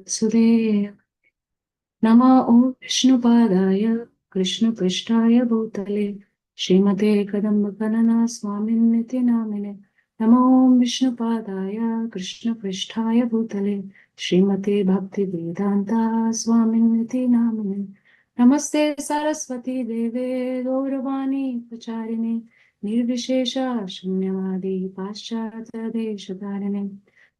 Vasudeva. Nama Om Vishnupadaya Krishna Prishtaya Bhutale Srimate Kadambakanana Swamin Niti Namine. Nama Om Vishnupadaya Krishna Prishtaya Bhutale Srimate Bhakti Vedanta Swamin Niti Namine. Namaste Saraswati Deve Gauravani Pacharine Nirvishesha Shunyavadi Paschata Deshatarine.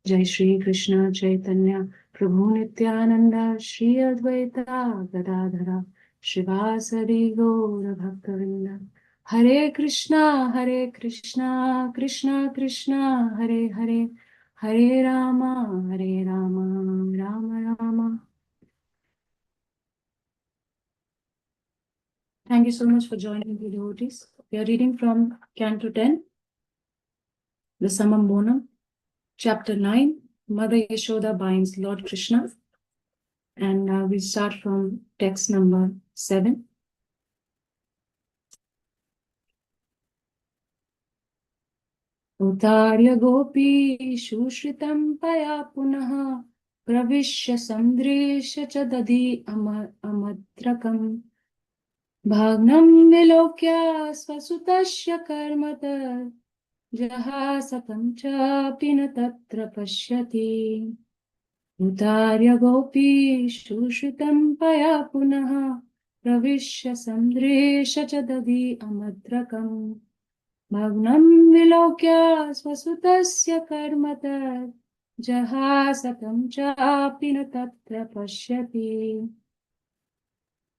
Jai Shri Krishna Chaitanya Prabhu Nityananda Shri Advaita Gadadhara Shivasari Gaura Bhaktavinda. Hare Krishna Krishna Krishna Hare Hare Hare Rama Rama Rama. Thank you so much for joining the devotees. We are reading from Canto 10, the Summum Bonum, Chapter 9, Mother Yaśodā Binds Lord Kṛṣṇa. And we start from text number 7. Utarya gopi shushritam paya punaha pravishya samdrisha chadadi amadrakam bhagnam vilokya swasutasya karmata jahasatam chapi na tatra pashyati. Utarya gopi shushritam paya punaha pravishya samdrisha chadadi amadrakam Bhagnam vilokya swasutasya karmata jahasatam chapi na tatra pashyati.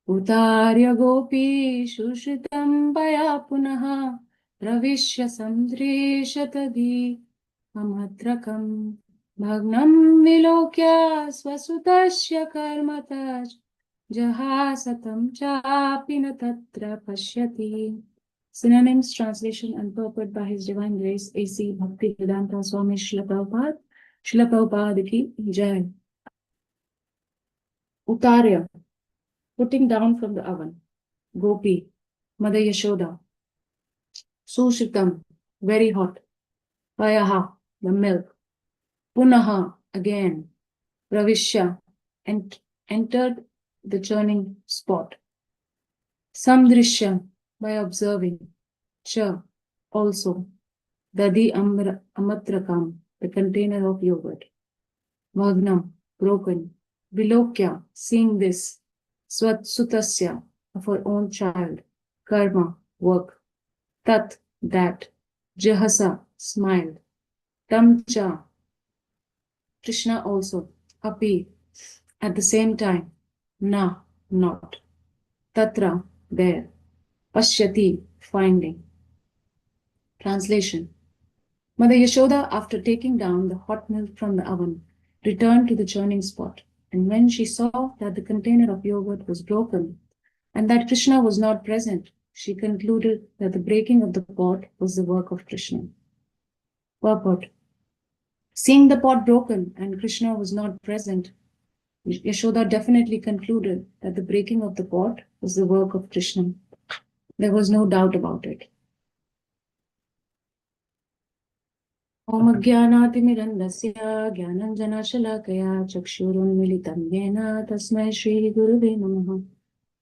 Utarya gopi shushritam paya punaha pravishya samdrisha tadi amadrakam Bhagnam vilokya swasutasya karmata jahasatam chapi na tatra pashyati. Synonyms, translation and purport by His Divine Grace A.C. Bhaktivedanta Swami Srila Prabhupada. Srila Prabhupada ki Jai. Utarya, putting down from the oven. Gopi, Mother Yaśodā. Sushritam, very hot. Payaha, the milk. Punaha, again. Pravishya, entered the churning spot. Samdrishya, by observing. Cha, also. Dadi amatrakam, the container of yogurt. Bhagnam, broken. Vilokya, seeing this. Sutasya, of her own child. Karma, work. Tat, that. Jahasa, smiled. Tamcha, Krishna also. Api, at the same time. Na, not. Tatra, there. Pashyati, finding. Translation. Mother Yaśodā, after taking down the hot milk from the oven, returned to the churning spot, and when she saw that the container of yogurt was broken, and that Krishna was not present, she concluded that the breaking of the pot was the work of Krishna. Purport. Seeing the pot broken and Krishna was not present, Yaśodā definitely concluded that the breaking of the pot was the work of Krishna. There was no doubt about it. Om Jnanaatimirandasya Jnananjana Shalakaya Chakshurunmilitam Yena Tasmai Shri Guruve Namaha.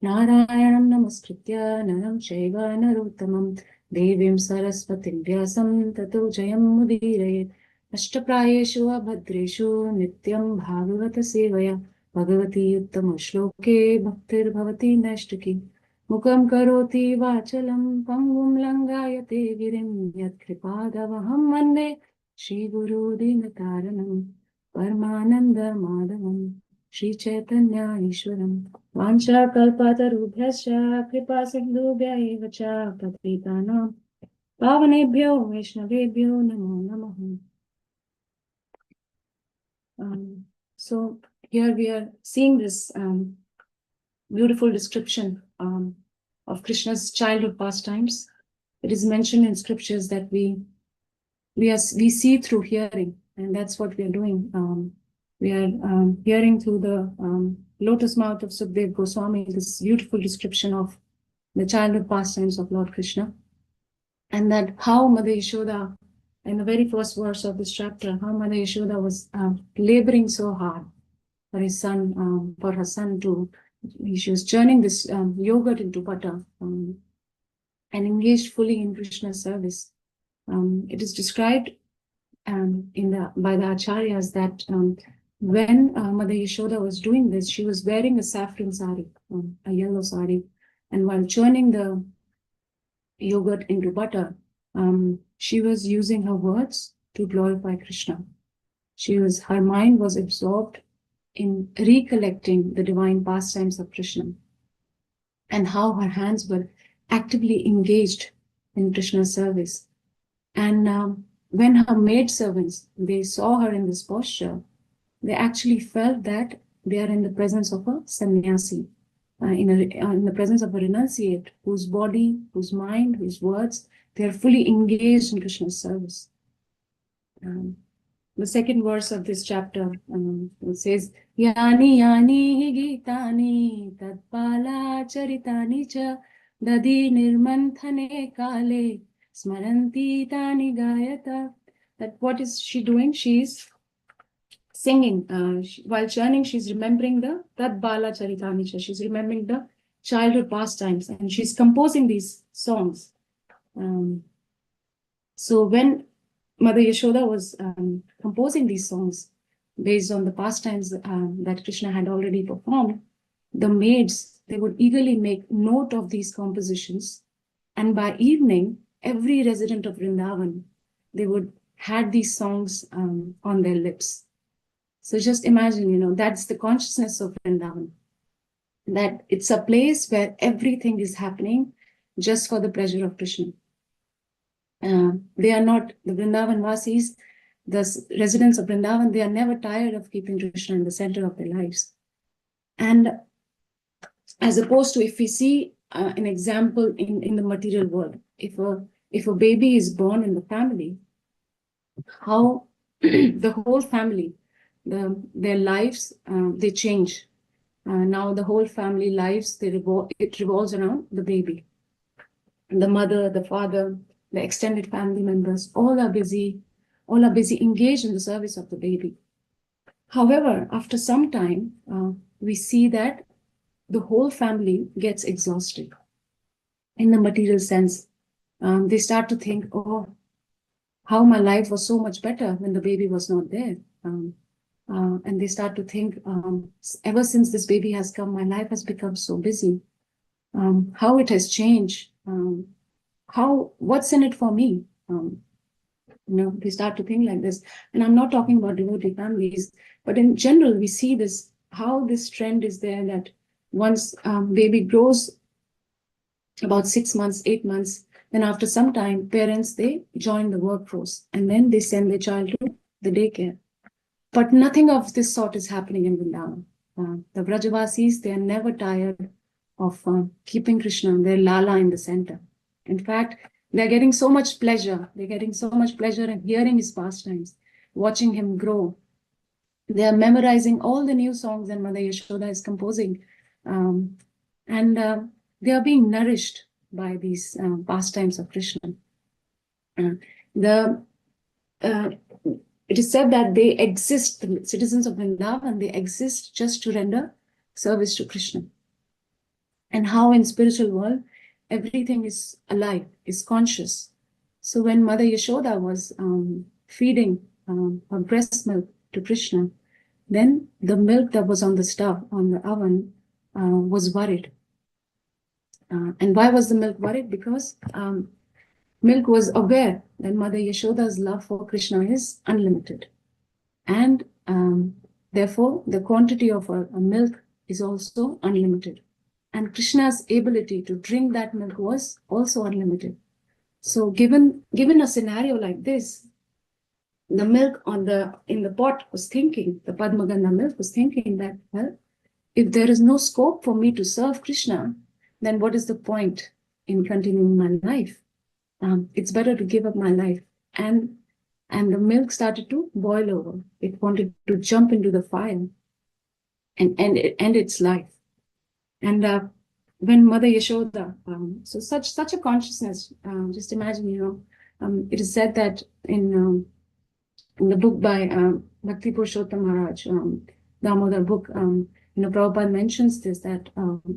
Narayanam Namaskritya Naram Chaiva Narottamam Devim Saraswatim Vyasam Tato Jayam Mudirayet. Ashtaprayeshu Abhadreshu Nityam Bhagavata Sevaya Bhagavati Uttama Shloke Bhaktir Bhavati Nashtaki. Mukam karoti vachalam pangum langayate girim yat kripadavaham vande Shri Guru Dinataranam Paramananda Madhavam Shri Chaitanya Ishwaram Vancha kalpatarubhyascha kripa sindhubhya eva cha patritanam pavanebhyo vaishnavebhyo namo namaha. So here we are seeing this beautiful description of Krishna's childhood pastimes. It is mentioned in scriptures that we see through hearing, and that's what we are doing. We are hearing through the lotus mouth of Sukadeva Goswami this beautiful description of the childhood pastimes of Lord Krishna, and that how Mother Yaśodā, in the very first verse of this chapter, how Mother Yaśodā was laboring so hard for his son, for her son to, she was churning this yogurt into butter and engaged fully in Krishna's service. It is described by the acharyas that when Mother Yaśodā was doing this, she was wearing a saffron sari, a yellow sari, and while churning the yogurt into butter, she was using her words to glorify Krishna. Her mind was absorbed in recollecting the divine pastimes of Krishna and how her hands were actively engaged in Krishna's service. And when her maidservants, they saw her in this posture, they actually felt that they are in the presence of a sannyasi, in the presence of a renunciate, whose body, whose mind, whose words, they are fully engaged in Krishna's service. The second verse of this chapter, it says, Yani yani gitani tatpala charitani cha dadi nirmanthane kale smaranti tani gayata. That what is she doing? She's singing. While churning, she's remembering the tatbala charitani cha. She's remembering the childhood pastimes, and she's composing these songs. So when Mother Yaśodā was composing these songs based on the pastimes that Krishna had already performed, the maids, they would eagerly make note of these compositions. And by evening, every resident of Vrindavan, they would have these songs on their lips. So just imagine, that's the consciousness of Vrindavan, that it's a place where everything is happening just for the pleasure of Krishna. They are not, the Vrindavan Vasis, the residents of Vrindavan, they are never tired of keeping Krishna in the center of their lives. And as opposed to, if we see an example in the material world, if a baby is born in the family, how the whole family, their lives, they change. Now the whole family lives, it revolves around the baby. The mother, the father, the extended family members, all are busy engaged in the service of the baby. However, after some time, we see that the whole family gets exhausted in the material sense. They start to think, oh, how my life was so much better when the baby was not there. And they start to think, ever since this baby has come, my life has become so busy. How it has changed. What's in it for me? They start to think like this. And I'm not talking about devotee families, but in general, we see this, how this trend is there that once baby grows about 6 months, 8 months, then after some time, parents, they join the workforce and then they send their child to the daycare. But nothing of this sort is happening in Vrindavan. The Vrajavasis, they are never tired of keeping Krishna, their Lala, in the center. In fact, they're getting so much pleasure. They're getting so much pleasure in hearing his pastimes, watching him grow. They are memorizing all the new songs that Mother Yaśodā is composing. And they are being nourished by these pastimes of Krishna. It is said that they exist, the citizens of Vrindavan, they exist just to render service to Krishna. And how in spiritual world, everything is alive, is conscious. So when Mother Yaśodā was feeding her breast milk to Krishna, then the milk that was on the stove, on the oven, was worried. And why was the milk worried? Because milk was aware that Mother Yaśoda's love for Krishna is unlimited. And therefore, the quantity of her milk is also unlimited. And Krishna's ability to drink that milk was also unlimited. So given a scenario like this, the milk in the pot was thinking, the Padmagandha milk was thinking that, well, if there is no scope for me to serve Krishna, then what is the point in continuing my life? It's better to give up my life. And the milk started to boil over. It wanted to jump into the fire and end its life. And when Mother Yaśodā, so such a consciousness, just imagine, it is said that in the book by Bhakti Purushottam Maharaj, Damodar book, Prabhupada mentions this, that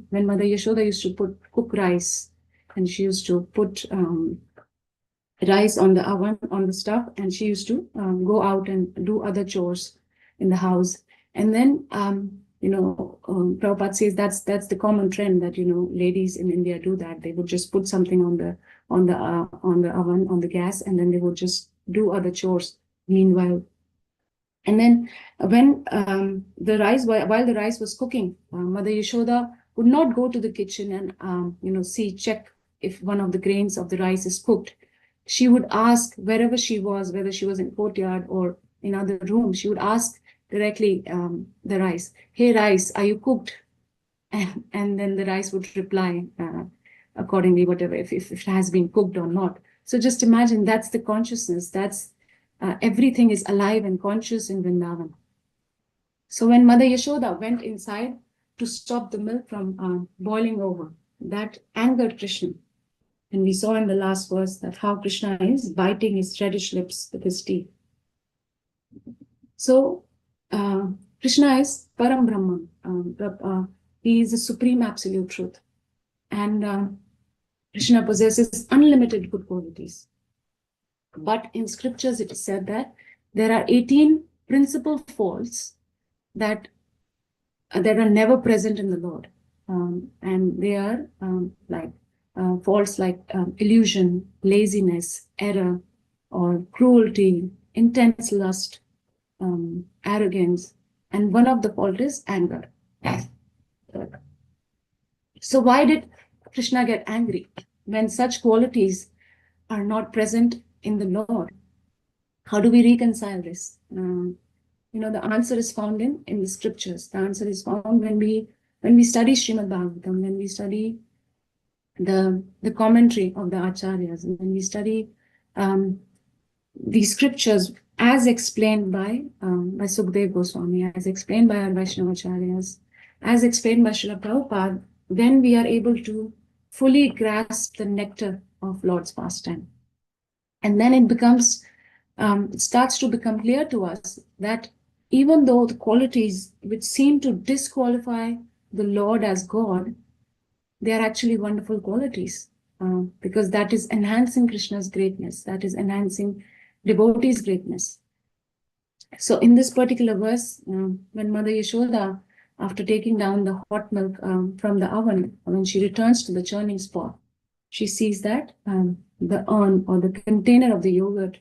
when Mother Yaśodā used to cook rice, and she used to put rice on the oven, on the stove, and she used to go out and do other chores in the house. And then, Prabhupada says that's the common trend that, ladies in India do that. They would just put something on the oven, on the gas, and then they would just do other chores meanwhile. And then when while the rice was cooking, Mother Yaśodā would not go to the kitchen and, check if one of the grains of the rice is cooked. She would ask wherever she was, whether she was in courtyard or in other rooms, she would ask directly the rice, "Hey rice, are you cooked?" And then the rice would reply accordingly, whatever, if it has been cooked or not. So just imagine, that's the consciousness, that's everything is alive and conscious in Vrindavan. So when Mother Yaśodā went inside to stop the milk from boiling over, that angered Krishna. And we saw in the last verse that how Krishna is biting his reddish lips with his teeth. So Krishna is Param Brahman. He is the supreme absolute truth. And Krishna possesses unlimited good qualities. But in scriptures it is said that there are 18 principal faults that are never present in the Lord. And they are faults like illusion, laziness, error, or cruelty, intense lust, arrogance, and one of the fault is anger. So why did Krishna get angry when such qualities are not present in the Lord? How do we reconcile this? The answer is found in the scriptures. The answer is found when we study Srimadbhagavatam, when we study the commentary of the acharyas, and when we study the scriptures as explained by Sukdev Goswami, as explained by our Vaishnavacharyas, as explained by Srila Prabhupada, then we are able to fully grasp the nectar of Lord's pastime. And then it starts to become clear to us that even though the qualities which seem to disqualify the Lord as God, they are actually wonderful qualities, because that is enhancing Krishna's greatness, that is enhancing devotees' greatness. So in this particular verse, when Mother Yaśodā, after taking down the hot milk from the oven, when she returns to the churning spot, she sees that the urn or the container of the yogurt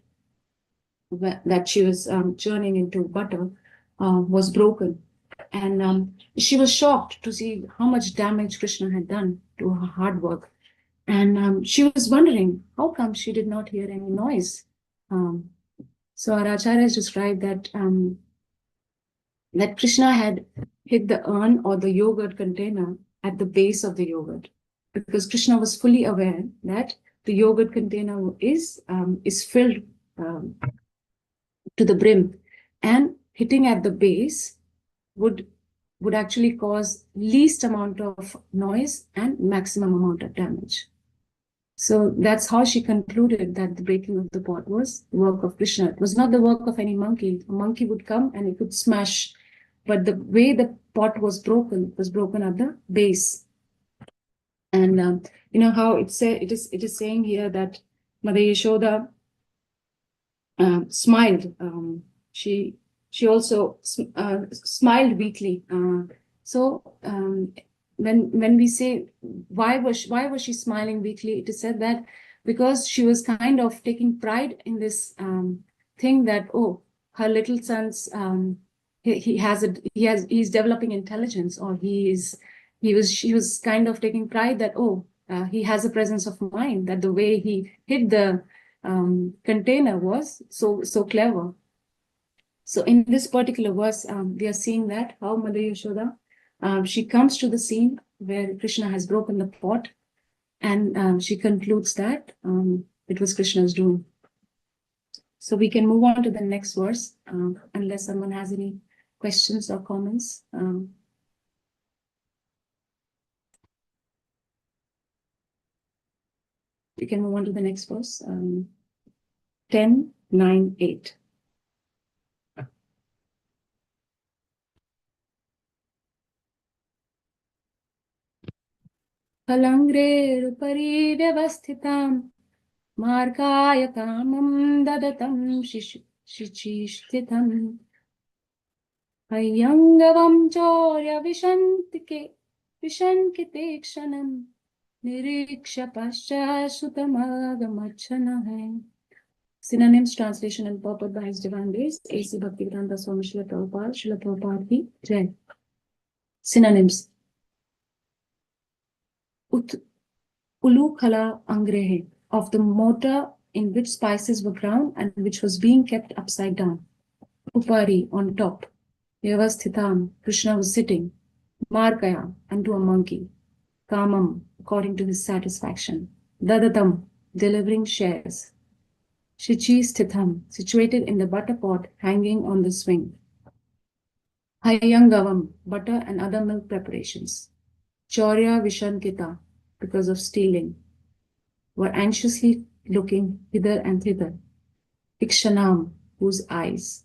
that she was churning into butter was broken. And she was shocked to see how much damage Krishna had done to her hard work. And she was wondering how come she did not hear any noise. So our acharyas described that Krishna had hid the urn or the yogurt container at the base of the yogurt, because Krishna was fully aware that the yogurt container is filled to the brim, and hitting at the base would actually cause least amount of noise and maximum amount of damage. So that's how she concluded that the breaking of the pot was the work of Krishna. It was not the work of any monkey. A monkey would come and it would smash, but the way the pot was broken at the base. And how it is saying here that Mother Yaśodā smiled. She also smiled weakly. When we say why was she smiling weakly, it is said that because she was kind of taking pride in this thing that, oh, her little son's he's developing intelligence, or she was kind of taking pride that, oh, he has a presence of mind, that the way he hid the container was so clever. So in this particular verse, we are seeing that how Mother Yaśodā, she comes to the scene where Krishna has broken the pot, and she concludes that it was Krishna's doing. So we can move on to the next verse, unless someone has any questions or comments. We can move on to the next verse, 10, 9, 8. Kalangre vyavasthitam markaya kamam dadatam shichishtitam Hayangavam chorya vishankite kshanam niriksha pascha sutamagamaccana hai. Synonyms, translation and purport by His Divine Grace, A.C. Bhaktivedanta Swami Srila Prabhupada, Srila Prabhupada ki Jai. Synonyms. Ulukhala angrehe, of the mortar in which spices were ground and which was being kept upside down. Upari, on top. Vyavasthitam, Krishna was sitting. Markaya, unto a monkey. Kamam, according to his satisfaction. Dadatam, delivering shares. Shichi stitham, situated in the butter pot hanging on the swing. Hayangavam, butter and other milk preparations. Chaurya vishankita, because of stealing, were anxiously looking hither and thither. Ikshanam, whose eyes.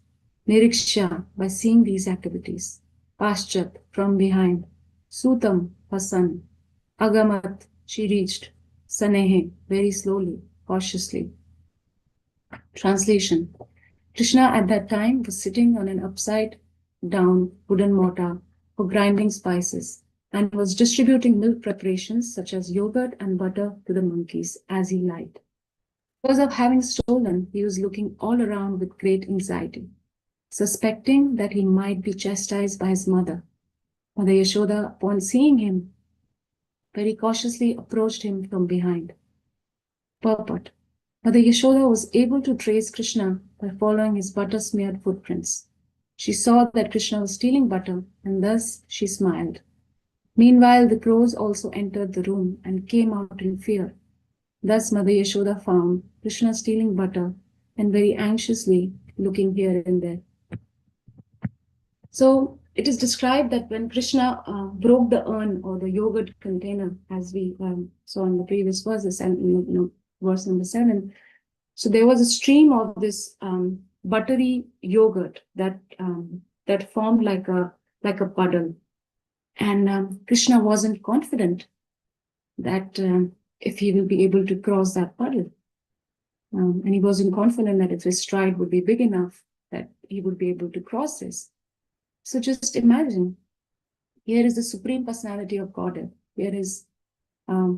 Niriksha, by seeing these activities. Paschat, from behind. Sutam, her son. Agamat, she reached. Sanehe, very slowly, cautiously. Translation. Krishna at that time was sitting on an upside down wooden mortar for grinding spices and was distributing milk preparations such as yogurt and butter to the monkeys as he liked. Because of having stolen, he was looking all around with great anxiety, suspecting that he might be chastised by his mother. Mother Yaśodā, upon seeing him, very cautiously approached him from behind. Purport. Mother Yaśodā was able to trace Krishna by following his butter-smeared footprints. She saw that Krishna was stealing butter, and thus she smiled. Meanwhile, the crows also entered the room and came out in fear. Thus Mother Yaśodā found Krishna stealing butter and very anxiously looking here and there. So it is described that when Krishna broke the urn or the yogurt container, as we saw in the previous verses, and verse number 7. So there was a stream of this buttery yogurt that formed like a puddle, and Krishna wasn't confident that if he will be able to cross that puddle, and he wasn't confident that if his stride would be big enough that he would be able to cross this. So just imagine, here is the Supreme Personality of Godhead. Here is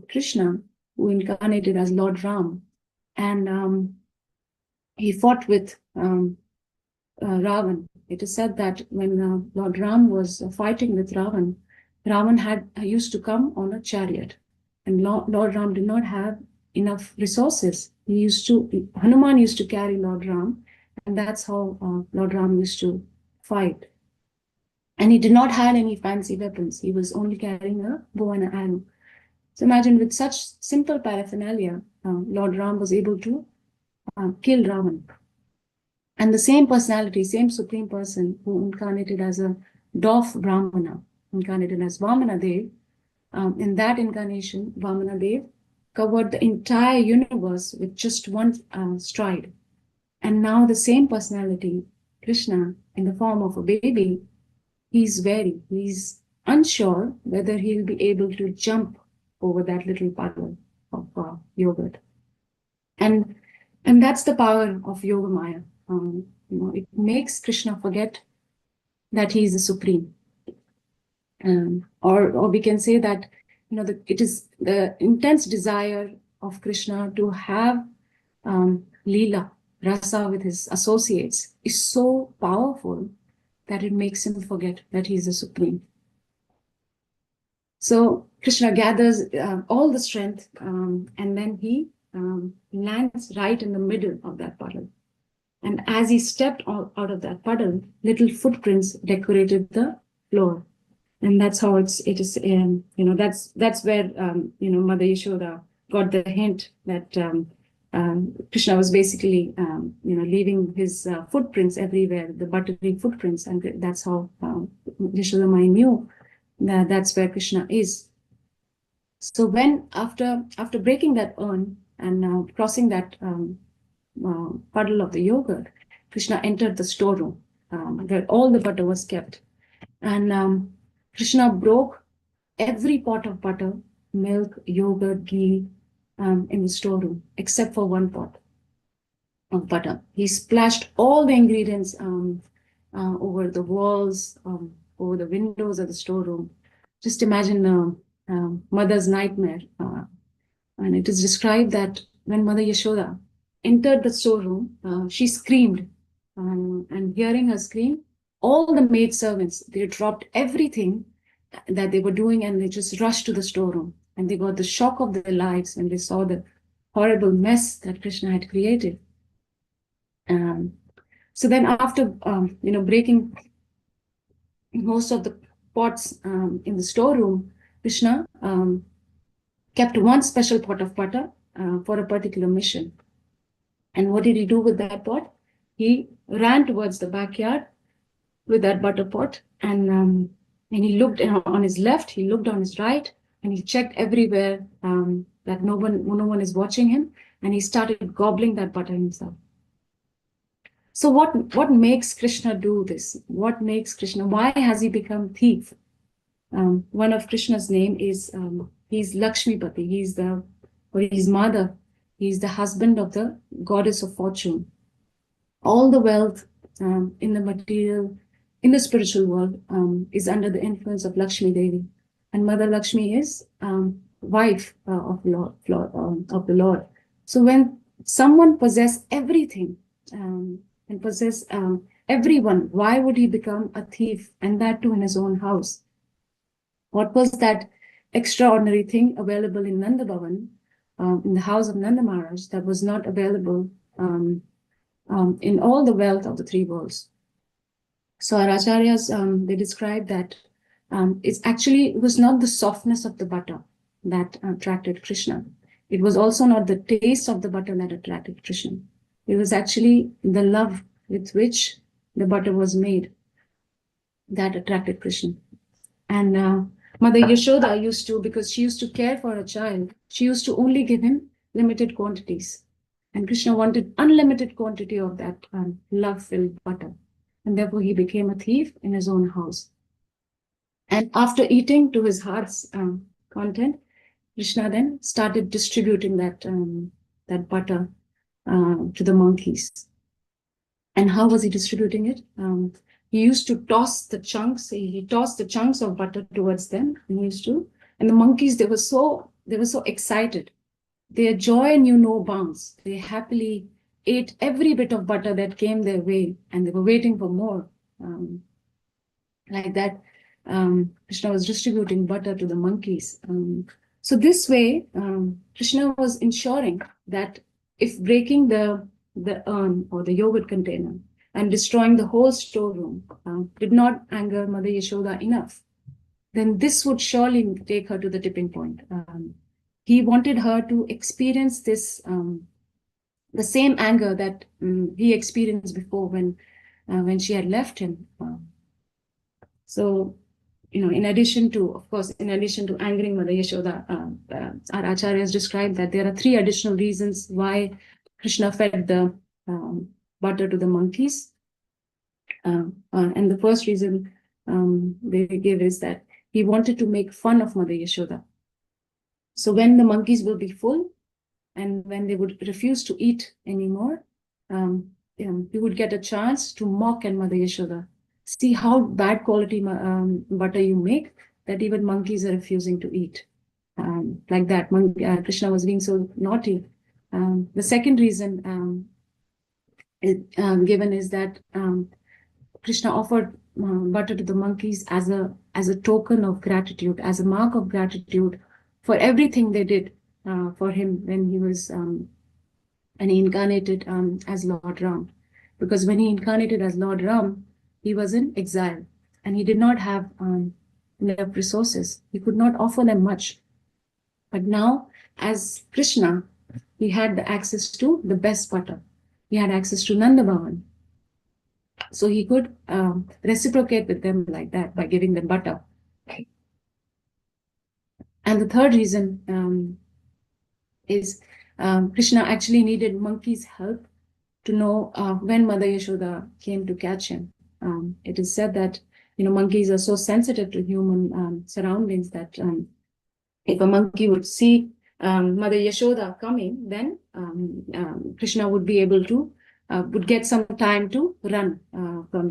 Krishna, who incarnated as Lord Ram, and he fought with Ravan. It is said that when Lord Ram was fighting with Ravan, Ravan used to come on a chariot, and Lord Ram did not have enough resources. Hanuman used to carry Lord Ram, and that's how Lord Ram used to fight. And he did not have any fancy weapons. He was only carrying a bow and an arrow. So imagine, with such simple paraphernalia, Lord Ram was able to kill Ravan. And the same personality, same supreme person who incarnated as a dwarf Brahmana, incarnated as Vamana Dev, in that incarnation, Vamana Dev covered the entire universe with just one stride. And now the same personality, Krishna, in the form of a baby, he's unsure whether he'll be able to jump over that little puddle of yogurt. And that's the power of Yoga Maya. It makes Krishna forget that he is the supreme. Or we can say that it is the intense desire of Krishna to have Leela, Rasa with his associates is so powerful that it makes him forget that he is the supreme. So Krishna gathers all the strength, and then he lands right in the middle of that puddle. And as he stepped out of that puddle, little footprints decorated the floor. And that's how it is. That's where Mother Yaśodā got the hint that Krishna was basically leaving his footprints everywhere, the buttery footprints, and that's how Yaśodā Mai knew that that's where Krishna is. So when after breaking that urn and crossing that puddle of the yogurt, Krishna entered the storeroom where all the butter was kept, and Krishna broke every pot of butter milk, yogurt, ghee in the storeroom, except for one pot of butter. He splashed all the ingredients over the walls, over the windows of the storeroom. Just imagine a mother's nightmare. And it is described that when Mother Yaśodā entered the storeroom, she screamed. And hearing her scream, all the maidservants, they dropped everything that they were doing and they just rushed to the storeroom. And they got the shock of their lives when they saw the horrible mess that Krishna had created. So then after, breaking most of the pots in the storeroom, Krishna kept one special pot of butter for a particular mission. And what did he do with that pot? He ran towards the backyard with that butter pot, and he looked on his left, he looked on his right, and he checked everywhere that no one is watching him, and he started gobbling that butter himself. So what makes Krishna do this? What makes Krishna? Why has he become thief? One of Krishna's name is he's Lakshmipati. He's mother. He's the husband of the goddess of fortune. All the wealth in the material, in the spiritual world, is under the influence of Lakshmi Devi, and Mother Lakshmi is wife of the Lord. So when someone possesses everything and possess everyone, why would he become a thief, and that too in his own house? What was that extraordinary thing available in Nanda Bhavan, in the house of Nanda Maharaj, that was not available in all the wealth of the three worlds? So our acharyas, they describe that it was not the softness of the butter that attracted Krishna. It was also not the taste of the butter that attracted Krishna. It was actually the love with which the butter was made that attracted Krishna. And Mother Yaśodā used to, because she used to care for a child, she used to only give him limited quantities. And Krishna wanted unlimited quantity of that love-filled butter. And therefore he became a thief in his own house. And after eating to his heart's content, Krishna then started distributing that butter to the monkeys. And how was he distributing it? He used to toss the chunks. He tossed the chunks of butter towards them. And the monkeys, they were so excited. Their joy knew no bounds. They happily ate every bit of butter that came their way, and they were waiting for more. Like that, Krishna was distributing butter to the monkeys. So this way, Krishna was ensuring that if breaking the urn or the yogurt container and destroying the whole storeroom did not anger Mother Yaśodā enough, then this would surely take her to the tipping point. He wanted her to experience this, the same anger that he experienced before when she had left him. So, in addition to angering Mother Yaśodā, our acharyas describe that there are 3 additional reasons why Krishna fed the butter to the monkeys. And the first reason they give is that he wanted to make fun of Mother Yaśodā. So when the monkeys will be full and when they would refuse to eat anymore, he would get a chance to mock at Mother Yaśodā. See how bad quality butter you make that even monkeys are refusing to eat. Like that, Krishna was being so naughty. The second reason given is that Krishna offered butter to the monkeys as a token of gratitude, as a mark of gratitude for everything they did for him when he incarnated as Lord Ram. Because when he incarnated as Lord Ram, he was in exile and he did not have enough resources. He could not offer them much. But now, as Krishna, he had the access to the best butter. He had access to Nanda Bhavan. So he could reciprocate with them like that by giving them butter. And the third reason is Krishna actually needed monkeys' help to know when Mother Yaśodā came to catch him. It is said that monkeys are so sensitive to human surroundings that if a monkey would see Mother Yaśodā coming, then Krishna would be able to would get some time to run from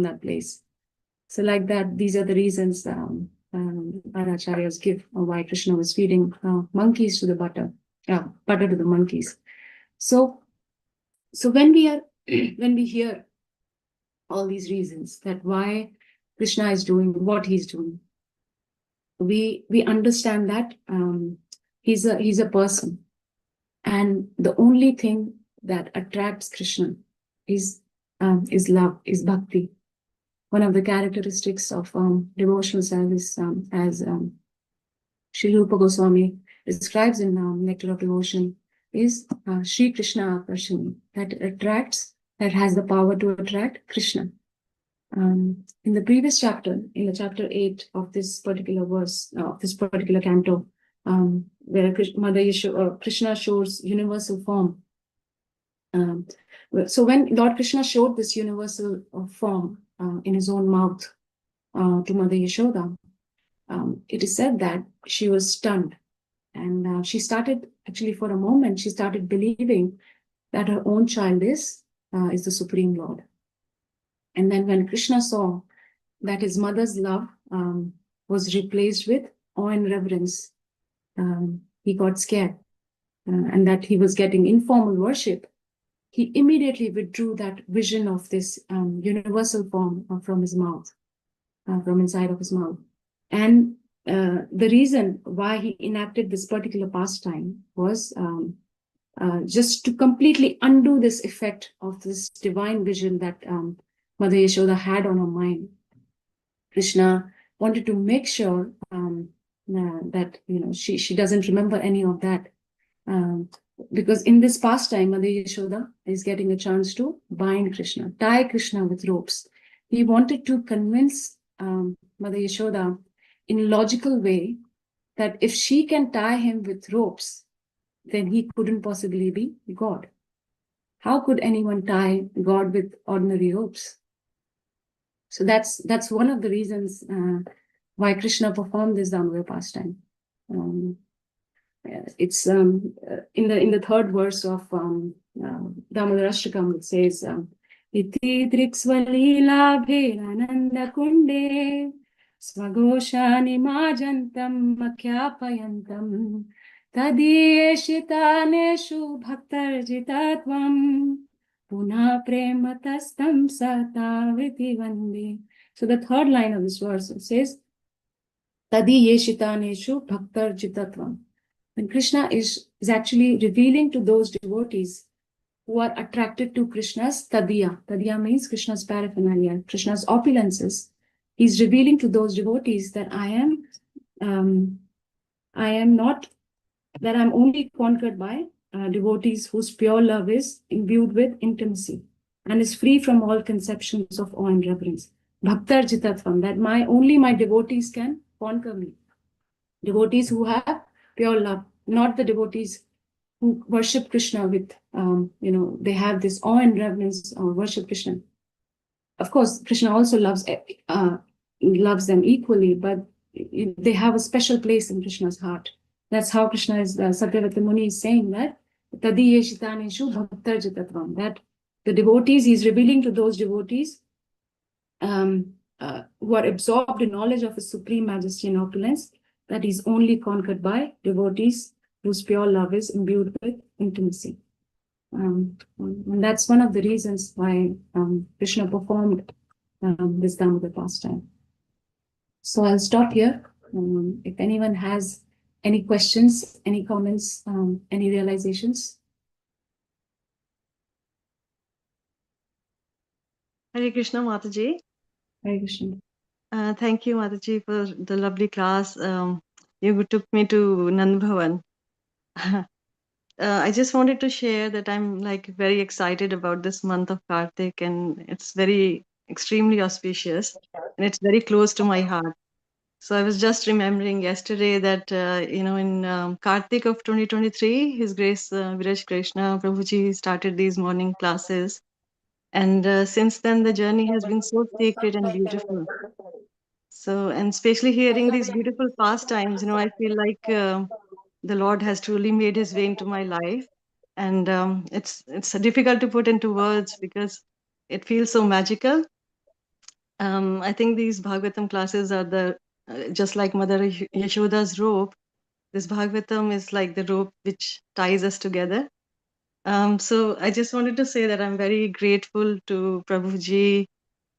that place. So like that, these are the reasons our acharyas give why Krishna was feeding monkeys to the butter to the monkeys. So when we hear all these reasons that why Krishna is doing what he's doing, we understand that he's a person, and the only thing that attracts Krishna is love, is bhakti. One of the characteristics of devotional service, as Sri Rupa Goswami describes in Nectar of Devotion, is Sri Krishna Akarshani, that has the power to attract Krishna. In the previous chapter, in the chapter 8 of this particular verse, of this particular canto, where Krishna shows universal form. So when Lord Krishna showed this universal form in his own mouth to Mother Yaśodā, it is said that she was stunned, and she started, actually for a moment, she started believing that her own child is the Supreme Lord. And then when Krishna saw that his mother's love was replaced with awe and reverence, he got scared, and that he was getting informal worship. He immediately withdrew that vision of this universal form from his mouth, from inside of his mouth. And the reason why he enacted this particular pastime was just to completely undo this effect of this divine vision that Mother Yaśodā had on her mind. Krishna wanted to make sure that she doesn't remember any of that, because in this pastime, Mother Yaśodā is getting a chance to bind Krishna, tie Krishna with ropes. He wanted to convince Mother Yaśodā in a logical way that if she can tie him with ropes, then he couldn't possibly be God. How could anyone tie God with ordinary ropes? So that's one of the reasons why Krishna performed this Damodar pastime. It's in the third verse of Damodar Ashtakam. It says, "Iti driksvalila bherananda kunde swagoshani majantam makhyapayantam tadiyeshitaneshu bhaktarjitatvam puna prematastam sataviti vande." So the third line of this verse says, "Tadiyeshitaneshu bhaktarjitatvam." When Krishna is actually revealing to those devotees who are attracted to Krishna's tadiya. Tadiya means Krishna's paraphernalia, Krishna's opulences. He's revealing to those devotees that I'm only conquered by devotees whose pure love is imbued with intimacy and is free from all conceptions of awe and reverence. Bhaktar jitatvam, that only my devotees can conquer me. Devotees who have pure love, not the devotees who worship Krishna with, they have this awe and reverence or worship Krishna. Of course, Krishna also loves them equally, but they have a special place in Krishna's heart. That's how Krishna is, Satyavati Muni is saying that, Tadiyeshitaneshu bhaktarjitatvam, that the devotees, he's revealing to those devotees who are absorbed in knowledge of his supreme majesty and opulence, that is only conquered by devotees whose pure love is imbued with intimacy. And that's one of the reasons why Krishna performed this Damodar pastime. So I'll stop here. If anyone has any questions, any comments, any realizations. Hare Krishna, Mataji. Hare Krishna. Thank you, Mataji, for the lovely class. You took me to Nand Bhavan. I just wanted to share that I'm very excited about this month of Kartik, and it's extremely auspicious, and it's very close to my heart. So I was just remembering yesterday that, in Kartik of 2023, His Grace Viraj Krishna Prabhuji started these morning classes. And since then, the journey has been so sacred and beautiful. So, and especially hearing these beautiful pastimes, I feel like the Lord has truly made His way into my life, and it's difficult to put into words because it feels so magical. I think these Bhagavatam classes are the just like Mother Yashoda's rope. This Bhagavatam is like the rope which ties us together. So I just wanted to say that I'm very grateful to Prabhuji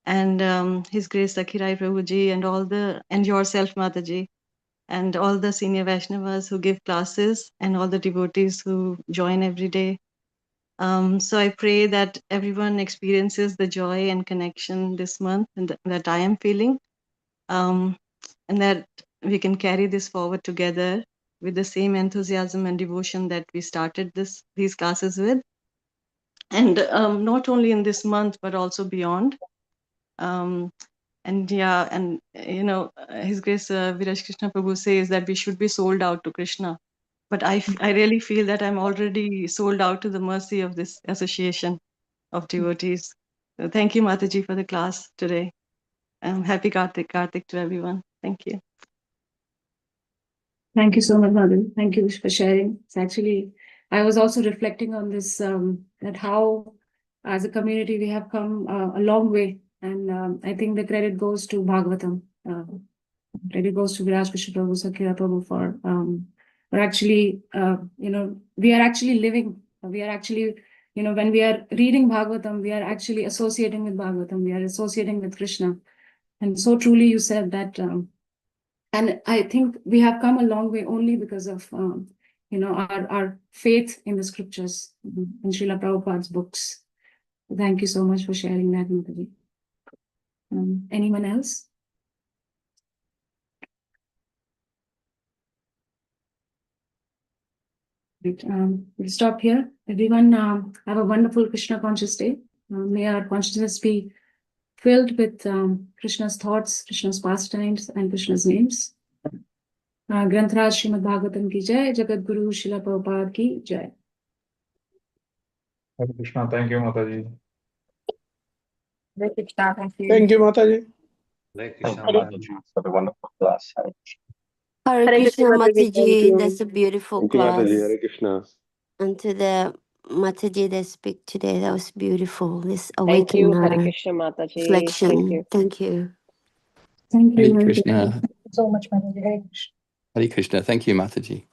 and His Grace Sakhirai Prabhuji and yourself, Mataji, and all the senior Vaishnavas who give classes and all the devotees who join every day. So I pray that everyone experiences the joy and connection this month and that I am feeling, and that we can carry this forward together with the same enthusiasm and devotion that we started these classes with, and not only in this month but also beyond. And yeah, and His Grace Viraj Krishna Prabhu says that we should be sold out to Krishna. But I really feel that I'm already sold out to the mercy of this association of devotees. So thank you, Mataji, for the class today. Happy Kartik to everyone. Thank you. Thank you so much, Madhu. Thank you for sharing. It's actually, I was also reflecting on this, that how, as a community, we have come a long way. And I think the credit goes to Bhagavatam. Credit goes to Viraj Krishna Prabhu, Sakhirai Prabhu for actually, we are actually living. We are actually, when we are reading Bhagavatam, we are actually associating with Bhagavatam. We are associating with Krishna. And so truly you said that, and I think we have come a long way only because of, our faith in the scriptures and Srila Prabhupada's books. Thank you so much for sharing that, Mataji. Anyone else? Right, we'll stop here. Everyone, have a wonderful Krishna conscious day. May our consciousness be filled with Krishna's thoughts, Krishna's pastimes, and Krishna's names. Grantaraj Srimad Bhagavatam ki jai, Jagat Guru Srila Prabhupada ki jai. Hare Krishna. Thank you, Mataji. Hare Krishna, thank you. Thank you, Mataji. Hare Krishna, Hare Mataji, for the wonderful class. Hare Krishna. Hare Hare Krishna, Krishna, Mataji, thank Mataji, you. that's a beautiful Thank you, class. Mataji. Hare Krishna. And to the Mataji that speak today, that was beautiful. This Thank you, Hare awakening Krishna, Mataji. Thank reflection. you. Thank you. Thank you. Hare Krishna. so much, Mataji. Hare Krishna. Hare Krishna. Thank you, Mataji.